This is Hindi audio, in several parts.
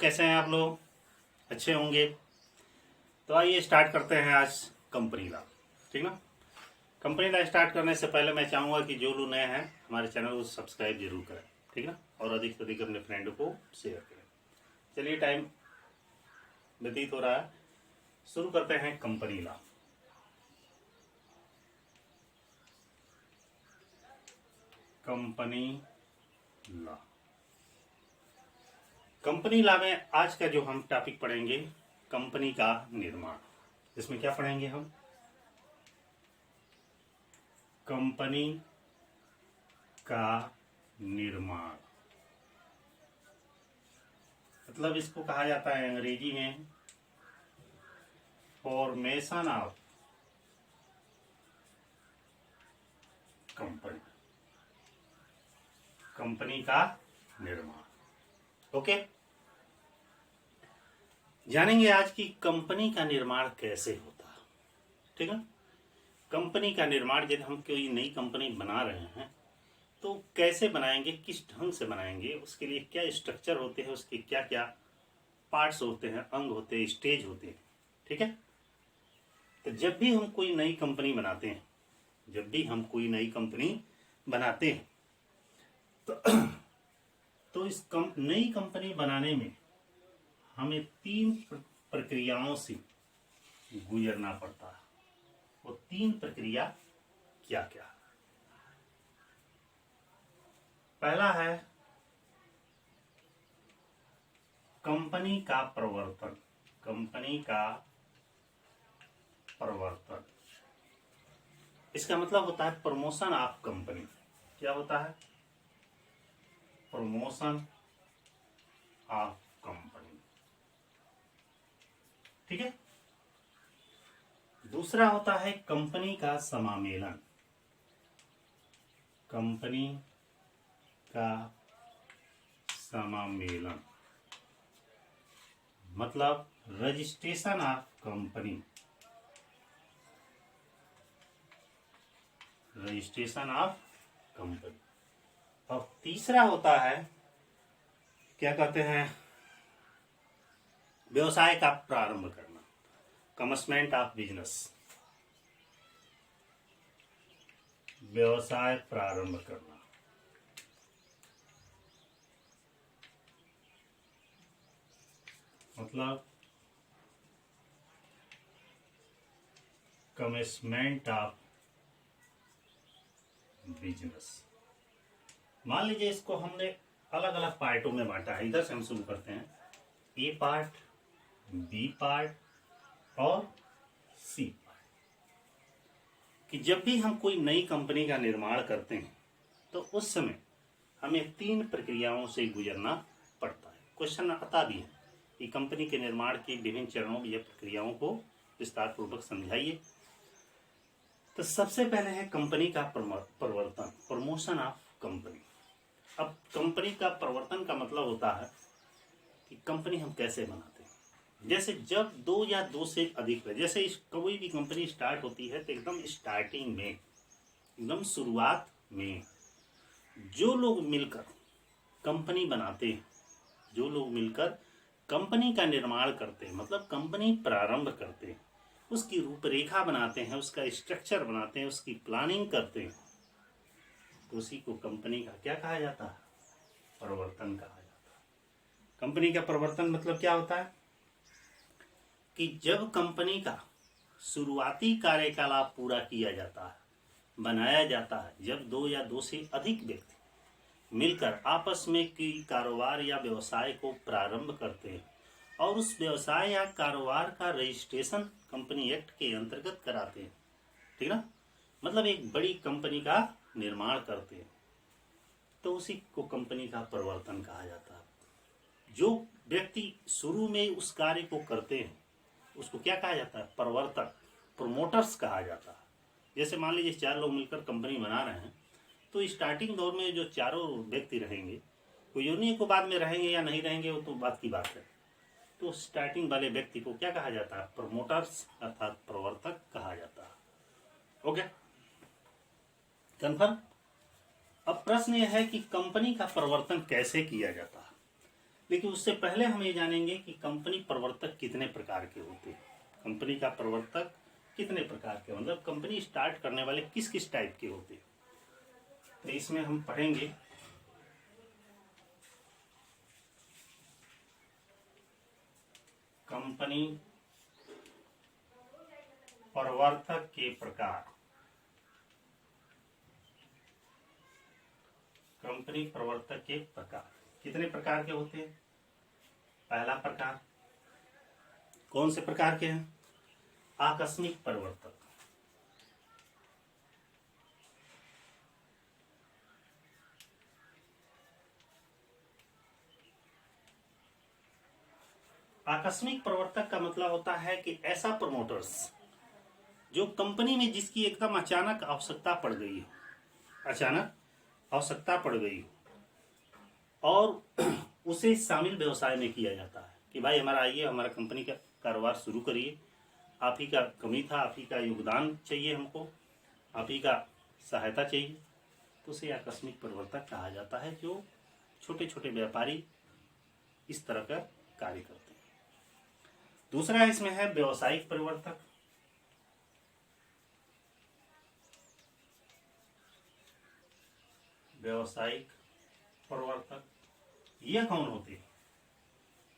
कैसे हैं आप लोग? अच्छे होंगे। तो आइए स्टार्ट करते हैं आज कंपनी ला। ठीक ना। कंपनी ला स्टार्ट करने से पहले मैं चाहूँगा कि जो लोग नए हैं हमारे चैनल को सब्सक्राइब जरूर करें। ठीक ना। और अधिक से अधिक अपने फ्रेंड को शेयर करें। चलिए, टाइम व्यतीत हो रहा है, शुरू करते हैं कंपनी ला। कंपनी ला। कंपनी ला में आज का जो हम टॉपिक पढ़ेंगे, कंपनी का निर्माण। इसमें क्या पढ़ेंगे हम? कंपनी का निर्माण। मतलब इसको कहा जाता है अंग्रेजी में फॉर्मेशन ऑफ कंपनी। कंपनी का निर्माण। ओके, जानेंगे आज की कंपनी का निर्माण कैसे होता है। ठीक है। कंपनी का निर्माण, यदि हम कोई नई कंपनी बना रहे हैं तो कैसे बनाएंगे, किस ढंग से बनाएंगे, उसके लिए क्या स्ट्रक्चर होते हैं, उसके क्या क्या पार्ट्स होते हैं, अंग होते हैं, स्टेज होते हैं। ठीक है। तो जब भी हम कोई नई कंपनी बनाते हैं, तो इस नई कंपनी बनाने में हमें 3 प्रक्रियाओं से गुजरना पड़ता है। वो 3 प्रक्रिया क्या क्या? पहला है कंपनी का प्रवर्तन। कंपनी का प्रवर्तन, इसका मतलब होता है प्रमोशन ऑफ कंपनी। क्या होता है? Promotion of company. ठीक है। दूसरा होता है कंपनी का समामेलन। कंपनी का समामेलन मतलब registration of company. Registration of company. और तीसरा होता है, क्या कहते हैं, व्यवसाय का प्रारंभ करना। Commencement of business. व्यवसाय प्रारंभ करना मतलब कमेंसमेंट ऑफ बिजनेस। मान लीजिए इसको हमने अलग अलग पार्टों में बांटा है। इधर से हम शुरू करते हैं। ए पार्ट, बी पार्ट और सी पार्ट। कि जब भी हम कोई नई कंपनी का निर्माण करते हैं तो उस समय हमें 3 प्रक्रियाओं से गुजरना पड़ता है। क्वेश्चन आता भी है कि कंपनी के निर्माण के विभिन्न चरणों या प्रक्रियाओं को विस्तार पूर्वक समझाइए। तो सबसे पहले है कंपनी का प्रवर्तन, प्रमोशन ऑफ कंपनी। अब कंपनी का प्रवर्तन का मतलब होता है कि कंपनी हम कैसे बनाते हैं। जैसे जब 2 या 2 से अधिक है, जैसे कोई भी कंपनी स्टार्ट होती है तो एकदम स्टार्टिंग में, एकदम शुरुआत में जो लोग मिलकर कंपनी बनाते हैं, जो लोग मिलकर कंपनी का निर्माण करते हैं, मतलब कंपनी प्रारंभ करते हैं, उसकी रूपरेखा बनाते हैं, उसका स्ट्रक्चर बनाते हैं, उसकी प्लानिंग करते हैं, तो उसी को कंपनी का क्या कहा जाता है? प्रवर्तन कहा जाता है। कंपनी का प्रवर्तन मतलब क्या होता है कि जब कंपनी का शुरुआती कार्यकलाप पूरा किया जाता है, बनाया जाता है, जब 2 या 2 से अधिक व्यक्ति मिलकर आपस में की कारोबार या व्यवसाय को प्रारंभ करते हैं और उस व्यवसाय या कारोबार का रजिस्ट्रेशन कंपनी एक्ट के अंतर्गत कराते हैं। ठीक ना। मतलब एक बड़ी कंपनी का निर्माण करते हैं, तो उसी को कंपनी का प्रवर्तन कहा जाता है। जो व्यक्ति शुरू में उस कार्य को करते हैं उसको क्या कहा जाता है? प्रवर्तक, प्रोमोटर्स कहा जाता है। जैसे मान लीजिए 4 लोग मिलकर कंपनी बना रहे हैं, तो स्टार्टिंग दौर में जो चारों व्यक्ति रहेंगे, कोई यूनियन को बाद में रहेंगे या नहीं रहेंगे वो तो बात की बात है। तो स्टार्टिंग वाले व्यक्ति को क्या कहा जाता है? प्रमोटर्स अर्थात प्रवर्तक कहा जाता है। Okay, confirm. अब प्रश्न यह है कि कंपनी का प्रवर्तन कैसे किया जाता है। लेकिन उससे पहले हम ये जानेंगे कि कंपनी प्रवर्तक कितने प्रकार के होते हैं। कंपनी का प्रवर्तक कितने प्रकार के, मतलब कंपनी स्टार्ट करने वाले किस किस टाइप के होते हैं। तो इसमें हम पढ़ेंगे कंपनी प्रवर्तक के प्रकार। कंपनी प्रवर्तक के प्रकार कितने प्रकार के होते हैं। पहला प्रकार कौन से प्रकार के हैं? आकस्मिक प्रवर्तक। आकस्मिक प्रवर्तक का मतलब होता है कि ऐसा प्रमोटर्स जो कंपनी में जिसकी एकदम अचानक आवश्यकता पड़ गई हो, अचानक आवश्यकता पड़ गई हो और उसे शामिल व्यवसाय में किया जाता है कि भाई हमारा आइए, हमारा कंपनी का कारोबार शुरू करिए, आप ही का कमी था, आप ही का योगदान चाहिए हमको, आप ही का सहायता चाहिए, तो उसे आकस्मिक प्रवर्तक कहा जाता है। जो छोटे छोटे व्यापारी इस तरह का कार्य करते हैं। दूसरा इसमें है व्यावसायिक प्रवर्तक। व्यावसायिक प्रवर्तक यह कौन होते हैं?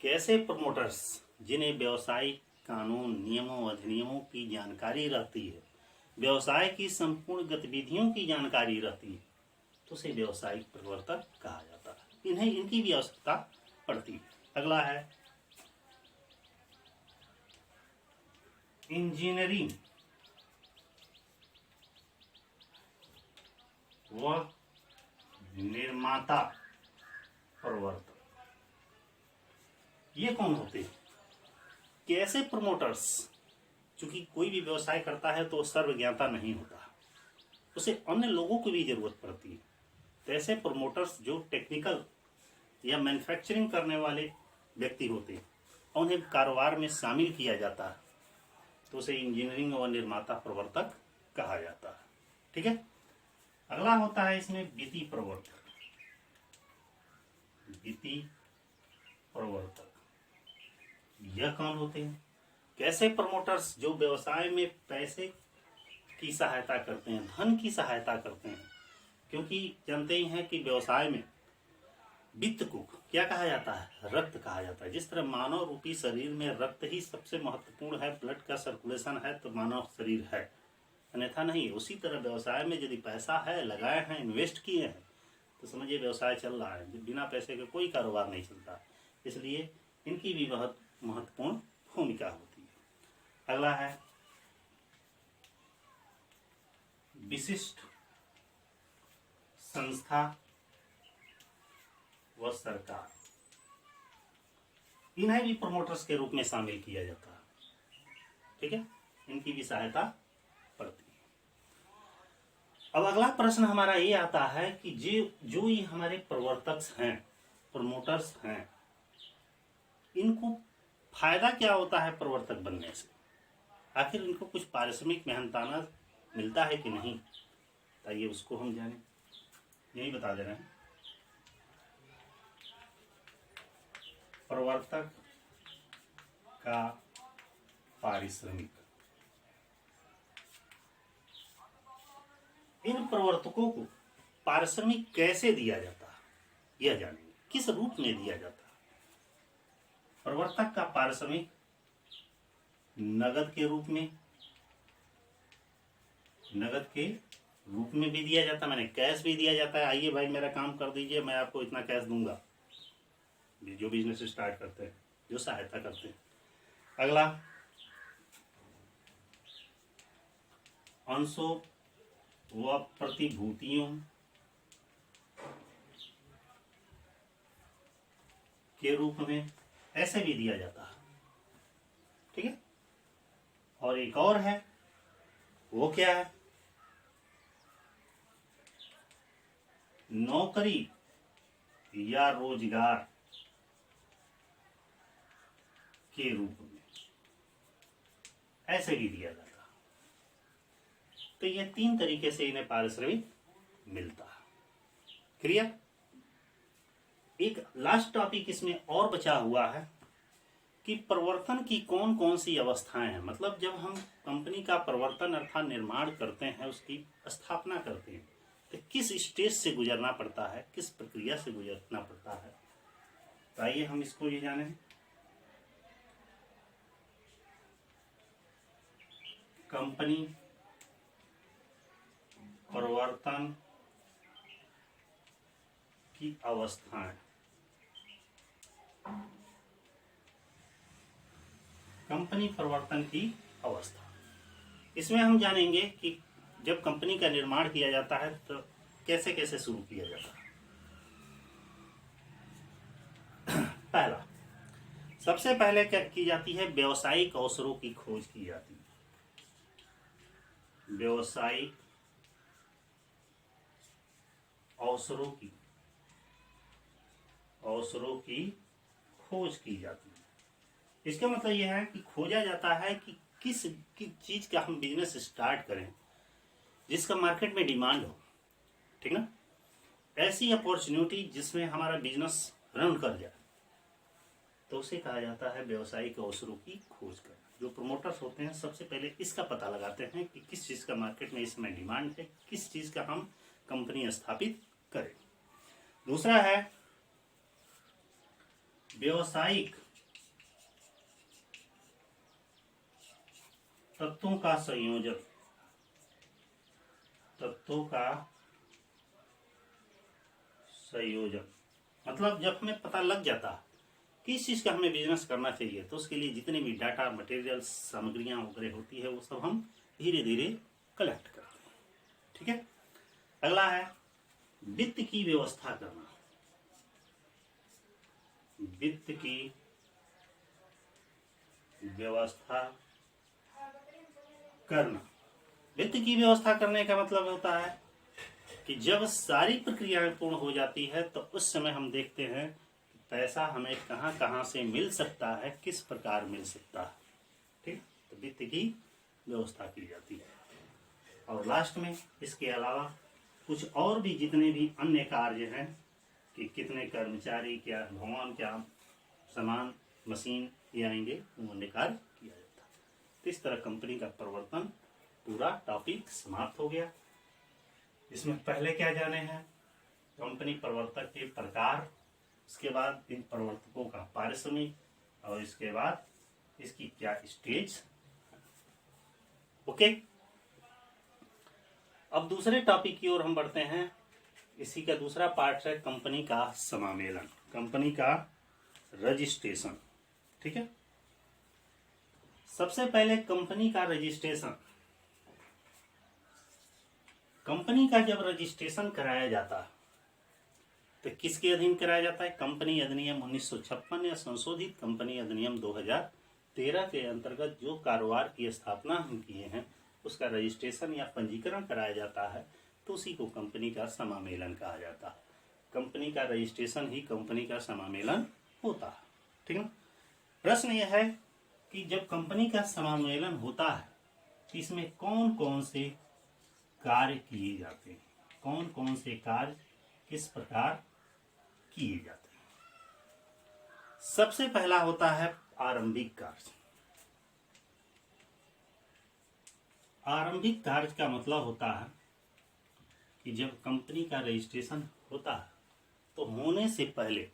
कैसे प्रमोटर्स जिन्हें व्यवसायिक कानून, नियमों, अधिनियमों की जानकारी रहती है, व्यवसाय की संपूर्ण गतिविधियों की जानकारी रहती है, तो उसे व्यवसायिक प्रवर्तक कहा जाता है। इन्हें इनकी भी आवश्यकता पड़ती है। अगला है इंजीनियरिंग व निर्माता प्रवर्तक। ये कौन होते हैं? कैसे प्रमोटर्स, चूंकि कोई भी व्यवसाय करता है तो सर्वज्ञाता नहीं होता, उसे अन्य लोगों की भी जरूरत पड़ती है। तो ऐसे प्रमोटर्स जो टेक्निकल या मैन्युफैक्चरिंग करने वाले व्यक्ति होते हैं, उन्हें कारोबार में शामिल किया जाता है, तो उसे इंजीनियरिंग और निर्माता प्रवर्तक कहा जाता है। ठीक है। अगला होता है इसमें वित्तीय प्रवर्तक। वित्तीय प्रवर्तक यह कौन होते हैं? कैसे प्रमोटर्स जो व्यवसाय में पैसे की सहायता करते हैं, धन की सहायता करते हैं। क्योंकि जानते ही हैं कि व्यवसाय में वित्त को क्या कहा जाता है? रक्त कहा जाता है। जिस तरह मानव रूपी शरीर में रक्त ही सबसे महत्वपूर्ण है, ब्लड का सर्कुलेशन है तो मानव शरीर है, अन्यथा नहीं। उसी तरह व्यवसाय में यदि पैसा है, लगाए हैं, इन्वेस्ट किए हैं, तो समझिए व्यवसाय चल रहा है। बिना पैसे के कोई कारोबार नहीं चलता, इसलिए इनकी भी बहुत महत्वपूर्ण भूमिका होती है। अगला है विशिष्ट संस्था व सरकार। इन्हें भी प्रमोटर्स के रूप में शामिल किया जाता है। ठीक है, इनकी भी सहायता पड़ती है। अब अगला प्रश्न हमारा ये आता है कि जो ये हमारे प्रवर्तक हैं, प्रमोटर्स हैं, इनको फायदा क्या होता है प्रवर्तक बनने से? आखिर इनको कुछ पारिश्रमिक मेहनताना मिलता है कि नहीं? आइए उसको हम जानें। यही बता दे रहे हैं। प्रवर्तक का पारिश्रमिक। इन प्रवर्तकों को पारिश्रमिक कैसे दिया जाता है, यह जानेंगे। किस रूप में दिया जाता है? प्रवर्तक का पारिश्रमिक नगद के रूप में, नगद के रूप में भी दिया जाता है, मैंने कैश भी दिया जाता है। आइए भाई मेरा काम कर दीजिए, मैं आपको इतना कैश दूंगा। जो बिजनेस स्टार्ट करते हैं, जो सहायता करते हैं। अगला अंशों व प्रतिभूतियों के रूप में ऐसे भी दिया जाता है। ठीक है। और एक और है, वो क्या है? नौकरी या रोजगार के रूप में ऐसे भी दिया जाता है। तो ये तीन तरीके से इन्हें पारिश्रमिक मिलता है। क्लियर? एक लास्ट टॉपिक इसमें और बचा हुआ है कि परिवर्तन की कौन कौन सी अवस्थाएं हैं। मतलब जब हम कंपनी का परिवर्तन अर्थात निर्माण करते हैं, उसकी स्थापना करते हैं, तो किस स्टेज से गुजरना पड़ता है, किस प्रक्रिया से गुजरना पड़ता है। तो आइए हम इसको ये जानें। कंपनी परिवर्तन की अवस्थाएं। कंपनी परिवर्तन की अवस्था, इसमें हम जानेंगे कि जब कंपनी का निर्माण किया जाता है तो कैसे कैसे शुरू किया जाता है। पहला, सबसे पहले क्या की जाती है, व्यावसायिक अवसरों की खोज की जाती है। व्यावसायिक अवसरों की खोज की जाती है। इसका मतलब यह है कि खोजा जाता है कि किस चीज का हम बिजनेस स्टार्ट करें जिसका मार्केट में डिमांड हो, ठीक ना। ऐसी अपॉर्चुनिटी जिसमें हमारा बिजनेस रन कर जाए, तो उसे कहा जाता है व्यावसायिक अवसरों की खोज करना। जो प्रमोटर्स होते हैं सबसे पहले इसका पता लगाते हैं कि किस चीज का मार्केट में इसमें डिमांड है, किस चीज का हम कंपनी स्थापित करें। दूसरा है व्यावसायिक तत्वों का संयोजन। मतलब जब हमें पता लग जाता किस चीज का हमें बिजनेस करना चाहिए, तो उसके लिए जितने भी डाटा मटेरियल सामग्रियां वगैरह होती है वो सब हम धीरे धीरे कलेक्ट करते हैं, ठीक है। अगला है वित्त की व्यवस्था करना। वित्त की व्यवस्था करना। वित्त की व्यवस्था करने का मतलब होता है कि जब सारी प्रक्रियाएं पूर्ण हो जाती है तो उस समय हम देखते हैं कि पैसा हमें कहां कहां से मिल सकता है, किस प्रकार मिल सकता है, ठीक। तो वित्त की व्यवस्था की जाती है। और लास्ट में इसके अलावा कुछ और भी जितने भी अन्य कार्य हैं कि कितने कर्मचारी, क्या भवन, क्या सामान, मशीन ये आएंगे, वो अन्य कार्य किया जाता है। तो इस तरह कंपनी का परिवर्तन पूरा टॉपिक समाप्त हो गया। इसमें पहले क्या जाने हैं, कंपनी परिवर्तक के प्रकार, इसके बाद इन परिवर्तकों का पारिश्रमिक, और इसके बाद इसकी क्या स्टेज। ओके, अब दूसरे टॉपिक की ओर हम बढ़ते हैं। इसी का दूसरा पार्ट है कंपनी का समामेलन, कंपनी का रजिस्ट्रेशन, ठीक है। सबसे पहले कंपनी का रजिस्ट्रेशन। कंपनी का जब रजिस्ट्रेशन कराया जाता है तो किसके अधीन कराया जाता है, कंपनी अधिनियम 1956 या संशोधित कंपनी अधिनियम 2013 के अंतर्गत जो कारोबार की स्थापना हम किए हैं उसका रजिस्ट्रेशन या पंजीकरण कराया जाता है, तो उसी को कंपनी का समामेलन कहा जाता है। कंपनी का रजिस्ट्रेशन ही कंपनी का समामेलन होता है, ठीक है। प्रश्न यह है कि जब कंपनी का समामेलन होता है तो इसमें कौन कौन से कार्य किए जाते हैं, कौन कौन से कार्य किस प्रकार किए जाते हैं। सबसे पहला होता है आरंभिक कार्य। आरंभिक कार्य का मतलब होता है कि जब कंपनी का रजिस्ट्रेशन होता है तो होने से पहले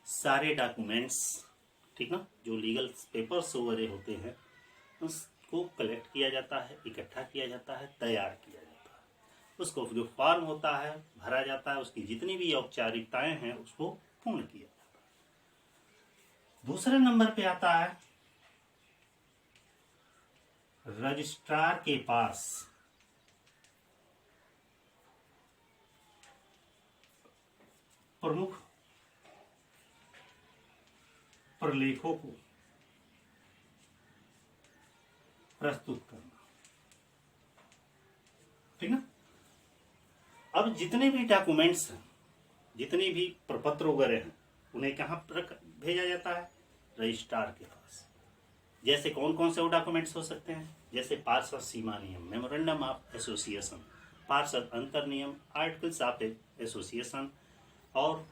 सारे डॉक्यूमेंट्स, ठीक ना, जो लीगल पेपर्स वगैरह होते हैं उसको कलेक्ट किया जाता है, इकट्ठा किया जाता है, तैयार किया जाता है। उसको जो फॉर्म होता है भरा जाता है, उसकी जितनी भी औपचारिकताएं हैं उसको पूर्ण किया जाता है। दूसरे नंबर पे आता है रजिस्ट्रार के पास प्रमुख प्रलेखों को प्रस्तुत करना, ठीक ना। अब जितने भी डॉक्यूमेंट्स हैं, जितने भी प्रपत्र वगैरह हैं, उन्हें कहाँ पर भेजा जाता है, रजिस्ट्रार के पास। जैसे कौन कौन से वो डॉक्यूमेंट्स हो सकते हैं, जैसे पार्षद सीमा नियम, मेमोरेंडम ऑफ एसोसिएशन, पार्षद अंतर नियम, आर्टिकल्स ऑफ एसोसिएशन, और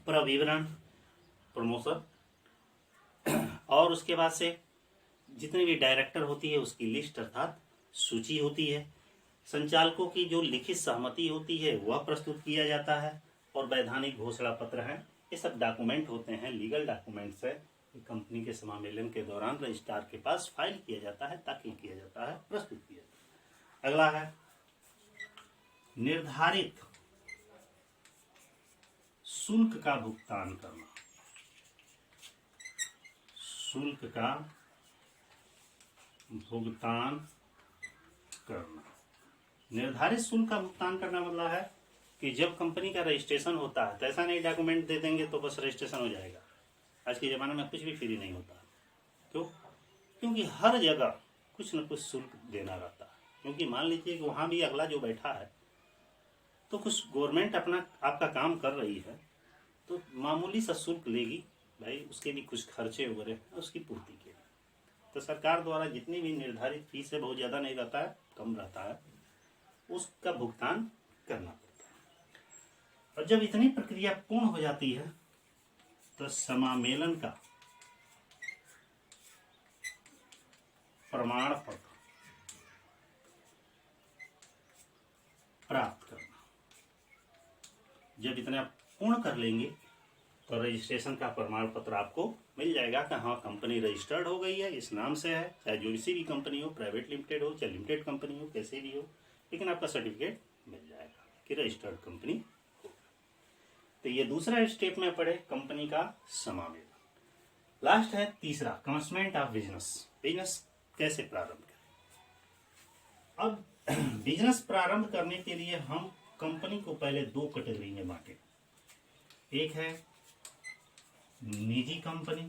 प्रविवरण प्रमोशन, और उसके बाद से जितने भी डायरेक्टर होती है उसकी लिस्ट अर्थात सूची होती है। संचालकों की जो लिखित सहमति होती है वह प्रस्तुत किया जाता है, और वैधानिक घोषणा पत्र है। ये सब डॉक्यूमेंट होते हैं, लीगल डॉक्यूमेंट्स है, कंपनी के समामेलन के दौरान रजिस्ट्रार के पास फाइल किया जाता है, दाखिल किया जाता है, प्रस्तुत किया जाता है। अगला है निर्धारित शुल्क का भुगतान करना। शुल्क का भुगतान करना, निर्धारित शुल्क का भुगतान करना मतलब है कि जब कंपनी का रजिस्ट्रेशन होता है तो ऐसा नहीं डॉक्यूमेंट दे देंगे तो बस रजिस्ट्रेशन हो जाएगा। आज के ज़माने में कुछ भी फ्री नहीं होता। क्यों? क्योंकि हर जगह कुछ न कुछ शुल्क देना रहता है। क्योंकि मान लीजिए कि वहाँ भी अगला जो बैठा है तो कुछ गवर्नमेंट अपना आपका काम कर रही है तो मामूली सा शुल्क लेगी भाई, उसके भी कुछ खर्चे वगैरह उसकी पूर्ति के लिए। तो सरकार द्वारा जितनी भी निर्धारित फीस है बहुत ज़्यादा नहीं रहता है, कम रहता है, उसका भुगतान करना पड़ता है। और जब इतनी प्रक्रिया पूर्ण हो जाती है तो समामेलन का प्रमाण पत्र प्राप्त करना। जब इतना पूर्ण कर लेंगे तो रजिस्ट्रेशन का प्रमाण पत्र आपको मिल जाएगा कि हाँ कंपनी रजिस्टर्ड हो गई है, इस नाम से है, चाहे जो सी भी कंपनी हो, प्राइवेट लिमिटेड हो चाहे लिमिटेड कंपनी हो, कैसे भी हो, लेकिन आपका सर्टिफिकेट मिल जाएगा कि रजिस्टर्ड कंपनी हो। तो ये दूसरा स्टेप में पड़े कंपनी का समामेलन। लास्ट है तीसरा, कमेंसमेंट ऑफ बिजनेस। बिजनेस कैसे प्रारंभ करें? अब बिजनेस प्रारंभ करने के लिए हम कंपनी को पहले दो कैटेगरी में बांटे। एक है निजी कंपनी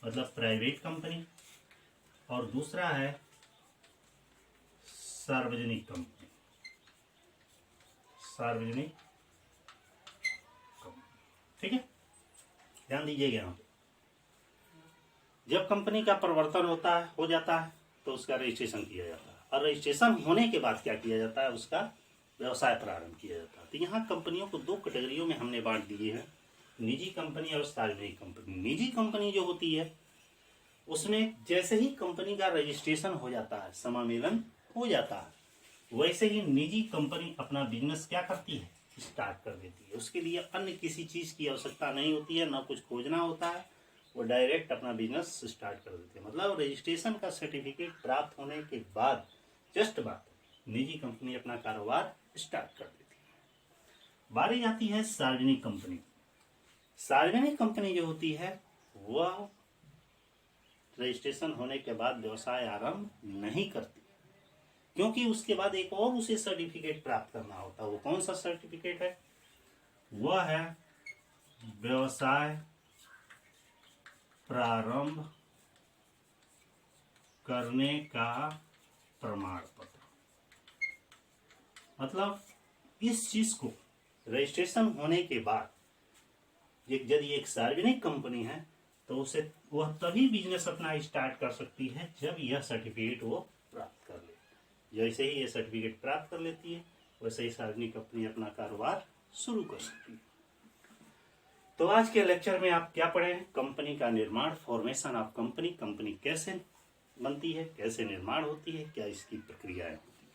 मतलब प्राइवेट कंपनी, और दूसरा है सार्वजनिक कंपनी। सार्वजनिक कंपनी, ठीक है, ध्यान दीजिएगा यहाँ पे। जब कंपनी का प्रवर्तन हो जाता है तो उसका रजिस्ट्रेशन किया जाता है, और रजिस्ट्रेशन होने के बाद क्या किया जाता है, उसका व्यवसाय प्रारंभ किया जाता है। तो यहाँ कंपनियों को दो कैटेगरियों में हमने बांट दिए हैं, निजी कंपनी और सार्वजनिक कंपनी। निजी कंपनी जो होती है उसमें जैसे ही कंपनी का रजिस्ट्रेशन हो जाता है, समामेलन हो जाता है, वैसे ही निजी कंपनी अपना बिजनेस क्या करती है, स्टार्ट कर देती है। उसके लिए अन्य किसी चीज की आवश्यकता नहीं होती है, ना कुछ खोजना होता है, वो डायरेक्ट अपना बिजनेस स्टार्ट कर देते हैं। मतलब रजिस्ट्रेशन का सर्टिफिकेट प्राप्त होने के बाद जस्ट बाद निजी कंपनी अपना कारोबार स्टार्ट कर देती है। बारी आती है सार्वजनिक कंपनी। सार्वजनिक कंपनी जो होती है वह रजिस्ट्रेशन होने के बाद व्यवसाय आरंभ नहीं करती, क्योंकि उसके बाद एक और उसे सर्टिफिकेट प्राप्त करना होता है। वो कौन सा सर्टिफिकेट है? वह है व्यवसाय प्रारंभ करने का प्रमाण पत्र। मतलब इस चीज को रजिस्ट्रेशन होने के बाद यदि एक सार्वजनिक कंपनी है तो उसे वह तभी बिजनेस अपना स्टार्ट कर सकती है जब यह सर्टिफिकेट वो प्राप्त कर ले। जैसे ही ये सर्टिफिकेट प्राप्त कर लेती है वैसे ही सार्वजनिक कंपनी अपना कारोबार शुरू कर सकती है। तो आज के लेक्चर में आप क्या पढ़े हैं? कंपनी का निर्माण, फॉर्मेशन ऑफ कंपनी, कंपनी कैसे बनती है, कैसे निर्माण होती है, क्या इसकी प्रक्रियाएं होती है।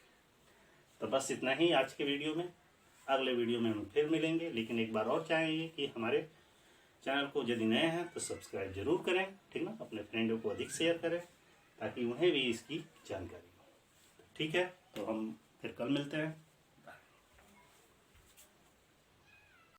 तो बस इतना ही आज के वीडियो में। अगले वीडियो में हम फिर मिलेंगे, लेकिन एक बार और चाहेंगे कि हमारे चैनल को यदि नए हैं तो सब्सक्राइब जरूर करें, ठीक ना। अपने फ्रेंडों को अधिक शेयर करें ताकि उन्हें भी इसकी जानकारी हो। ठीक है, तो हम फिर कल मिलते हैं।